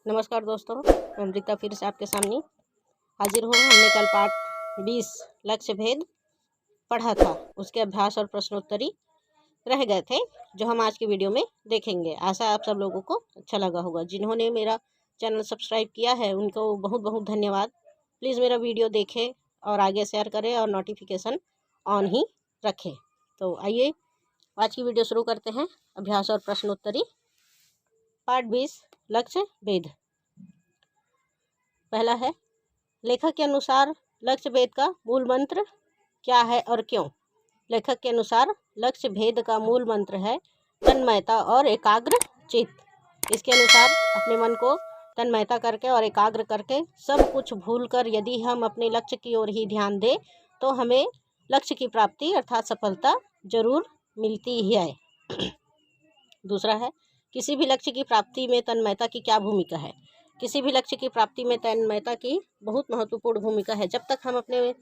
नमस्कार दोस्तों, मैं अमृता फिर से आपके सामने हाजिर हूँ। हमने कल पाठ 20 लक्ष्य भेद पढ़ा था। उसके अभ्यास और प्रश्नोत्तरी रह गए थे, जो हम आज की वीडियो में देखेंगे। आशा आप सब लोगों को अच्छा लगा होगा। जिन्होंने मेरा चैनल सब्सक्राइब किया है उनको बहुत बहुत धन्यवाद। प्लीज़ मेरा वीडियो देखें और आगे शेयर करें और नोटिफिकेशन ऑन ही रखें। तो आइए आज की वीडियो शुरू करते हैं। अभ्यास और प्रश्नोत्तरी पाठ 20 लक्ष्य भेद। पहला है, लेखक के अनुसार लक्ष्य भेद का मूल मंत्र क्या है और क्यों? लेखक के अनुसार लक्ष्य भेद का मूल मंत्र है तन्मयता और एकाग्र चित्त। इसके अनुसार अपने मन को तन्मयता करके और एकाग्र करके सब कुछ भूलकर यदि हम अपने लक्ष्य की ओर ही ध्यान दें तो हमें लक्ष्य की प्राप्ति अर्थात सफलता जरूर मिलती ही है। दूसरा है, किसी भी लक्ष्य की प्राप्ति में तन्मयता की क्या भूमिका है? किसी भी लक्ष्य की प्राप्ति में तन्मयता की बहुत महत्वपूर्ण भूमिका है। जब तक हम अपने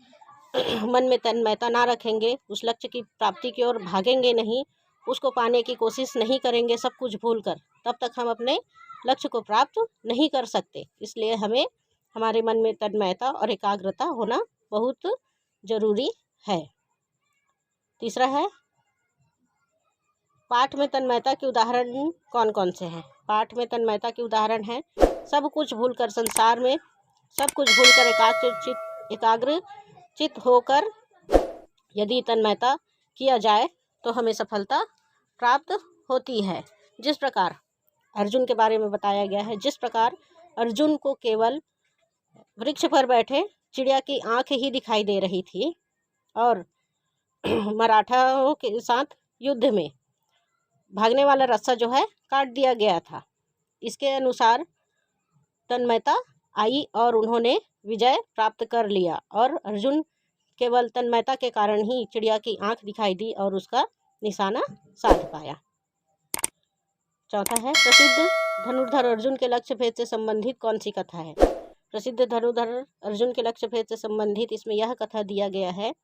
मन में तन्मयता ना रखेंगे, उस लक्ष्य की प्राप्ति की ओर भागेंगे नहीं, उसको पाने की कोशिश नहीं करेंगे सब कुछ भूलकर, तब तक हम अपने लक्ष्य को प्राप्त नहीं कर सकते। इसलिए हमें हमारे मन में तन्मयता और एकाग्रता होना बहुत ज़रूरी है। तीसरा है, पाठ में तन्मयता के उदाहरण कौन कौन से हैं? पाठ में तन्मयता के उदाहरण हैं सब कुछ भूलकर, संसार में सब कुछ भूलकर एकाग्र चित्त होकर यदि तन्मयता किया जाए तो हमें सफलता प्राप्त होती है। जिस प्रकार अर्जुन के बारे में बताया गया है, जिस प्रकार अर्जुन को केवल वृक्ष पर बैठे चिड़िया की आंख ही दिखाई दे रही थी और मराठाओं के साथ युद्ध में भागने वाला रास्ता जो है काट दिया गया था। इसके अनुसार तन्मयता आई और उन्होंने विजय प्राप्त कर लिया और अर्जुन केवल तन्मयता के कारण ही चिड़िया की आंख दिखाई दी और उसका निशाना साध पाया। चौथा है, प्रसिद्ध धनुर्धर अर्जुन के लक्ष्य भेद से संबंधित कौन सी कथा है? प्रसिद्ध धनुर्धर अर्जुन के लक्ष्य भेद से संबंधित इसमें यह कथा दिया गया है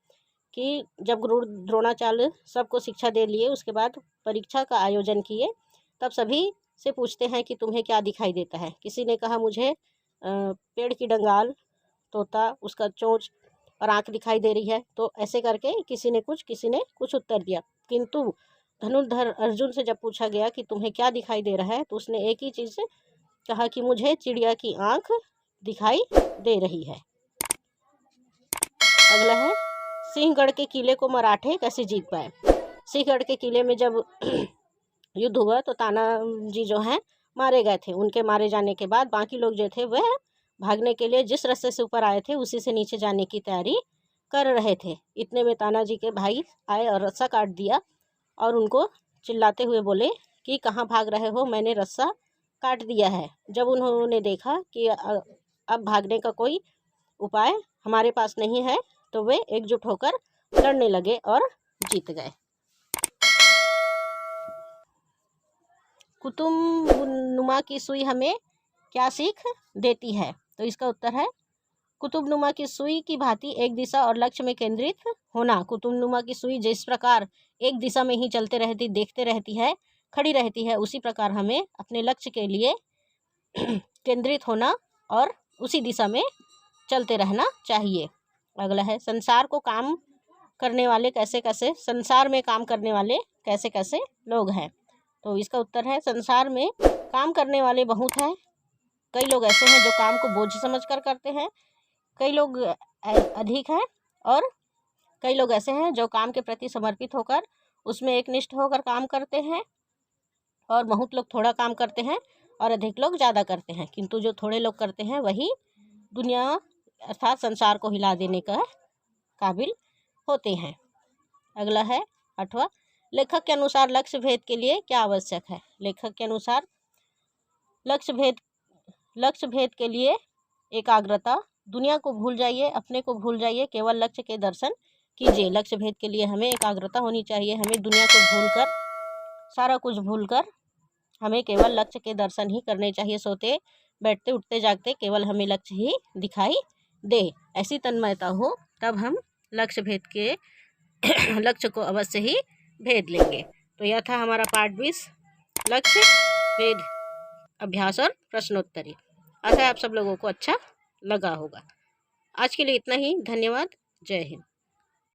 कि जब गुरु द्रोणाचार्य सबको शिक्षा दे लिए, उसके बाद परीक्षा का आयोजन किए, तब सभी से पूछते हैं कि तुम्हें क्या दिखाई देता है? किसी ने कहा मुझे पेड़ की डंगाल, तोता, उसका चोंच और आँख दिखाई दे रही है। तो ऐसे करके किसी ने कुछ उत्तर दिया। किंतु धनुर्धर अर्जुन से जब पूछा गया कि तुम्हें क्या दिखाई दे रहा है, तो उसने एक ही चीज़ कहा कि मुझे चिड़िया की आँख दिखाई दे रही है। अगला है, सिंहगढ़ के किले को मराठे कैसे जीत पाए? सिंहगढ़ के किले में जब युद्ध हुआ तो तानाजी जो हैं मारे गए थे। उनके मारे जाने के बाद बाकी लोग जो थे वह भागने के लिए जिस रास्ते से ऊपर आए थे उसी से नीचे जाने की तैयारी कर रहे थे। इतने में तानाजी के भाई आए और रस्सा काट दिया और उनको चिल्लाते हुए बोले कि कहाँ भाग रहे हो, मैंने रस्सा काट दिया है। जब उन्होंने देखा कि अब भागने का कोई उपाय हमारे पास नहीं है, तो वे एकजुट होकर लड़ने लगे और जीत गए। कुतुबनुमा की सुई हमें क्या सीख देती है? तो इसका उत्तर है, कुतुबनुमा की सुई की भांति एक दिशा और लक्ष्य में केंद्रित होना। कुतुबनुमा की सुई जिस प्रकार एक दिशा में ही चलते रहती, देखते रहती है, खड़ी रहती है, उसी प्रकार हमें अपने लक्ष्य के लिए केंद्रित होना और उसी दिशा में चलते रहना चाहिए। अगला है, संसार में काम करने वाले कैसे कैसे लोग हैं? तो इसका उत्तर है, संसार में काम करने वाले बहुत हैं। कई लोग ऐसे हैं जो काम को बोझ समझकर करते हैं, कई लोग अधिक हैं और कई लोग ऐसे हैं जो काम के प्रति समर्पित होकर उसमें एकनिष्ठ होकर काम करते हैं, और बहुत लोग थोड़ा काम करते हैं और अधिक लोग ज़्यादा करते हैं। किंतु जो थोड़े लोग करते हैं वही दुनिया अर्थात संसार को हिला देने का काबिल होते हैं। अगला है 8वां, लेखक के अनुसार लक्ष्य भेद के लिए क्या आवश्यक है? लेखक के अनुसार लक्ष्य भेद के लिए एकाग्रता। दुनिया को भूल जाइए, अपने को भूल जाइए, केवल लक्ष्य के दर्शन कीजिए। लक्ष्य भेद के लिए हमें एकाग्रता होनी चाहिए। हमें दुनिया को भूलकर, सारा कुछ भूलकर हमें केवल लक्ष्य के दर्शन ही करने चाहिए। सोते बैठते उठते जागते केवल हमें लक्ष्य ही दिखाई दे, ऐसी तन्मयता हो, तब हम लक्ष्य को अवश्य ही भेद लेंगे। तो यह था हमारा पाठ 20 लक्ष्य भेद, अभ्यास और प्रश्नोत्तरी। आशा है आप सब लोगों को अच्छा लगा होगा। आज के लिए इतना ही। धन्यवाद। जय हिंद।